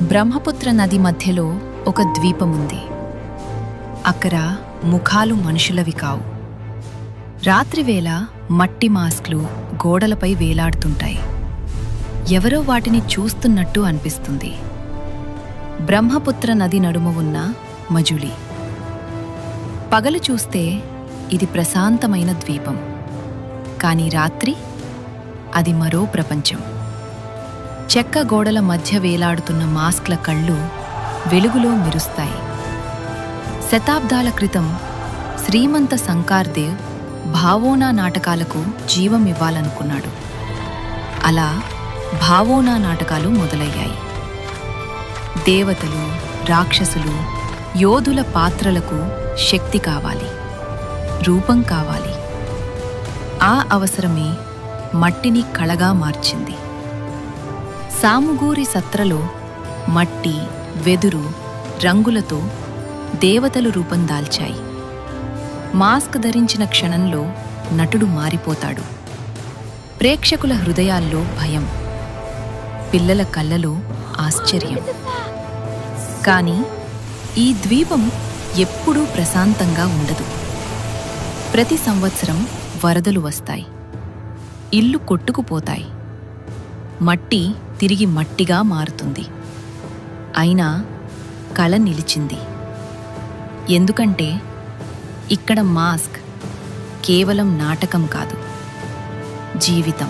బ్రహ్మపుత్ర నది మధ్యలో ఒక ద్వీపముంది. అక్కడ ముఖాలు మనుషులవి కావు. రాత్రివేళ మట్టి మాస్క్లు గోడలపై వేలాడుతుంటాయి. ఎవరో వాటిని చూస్తున్నట్టు అనిపిస్తుంది. బ్రహ్మపుత్ర నది నడుమ ఉన్న మజులి. పగలు చూస్తే ఇది ప్రశాంతమైన ద్వీపం, కానీ రాత్రి అది మరో ప్రపంచం. చెక్క గోడల మధ్య వేలాడుతున్న మాస్క్ల కళ్ళు వెలుగులో మెరుస్తాయి. శతాబ్దాల క్రితం శ్రీమంత శంకర్దేవ్ భావోనా నాటకాలకు జీవం ఇవ్వాలనుకున్నాడు. అలా భావోనా నాటకాలు మొదలయ్యాయి. దేవతలు, రాక్షసులు, యోధుల పాత్రలకు శక్తి కావాలి, రూపం కావాలి. ఆ అవసరమే మట్టిని కళగా మార్చింది. సాముగూరి సత్రలో మట్టి, వెదురు, రంగులతో దేవతలు రూపం దాల్చాయి. మాస్క్ ధరించిన క్షణంలో నటుడు మారిపోతాడు. ప్రేక్షకుల హృదయాల్లో భయం, పిల్లల కళ్ళలో ఆశ్చర్యం. కానీ ఈ ద్వీపం ఎప్పుడూ ప్రశాంతంగా ఉండదు. ప్రతి సంవత్సరం వరదలు వస్తాయి, ఇల్లు కొట్టుకుపోతాయి, మట్టి తిరిగి మట్టిగా మారుతుంది. అయినా కళ నిలిచింది. ఎందుకంటే ఇక్కడ మాస్క్ కేవలం నాటకం కాదు, జీవితం.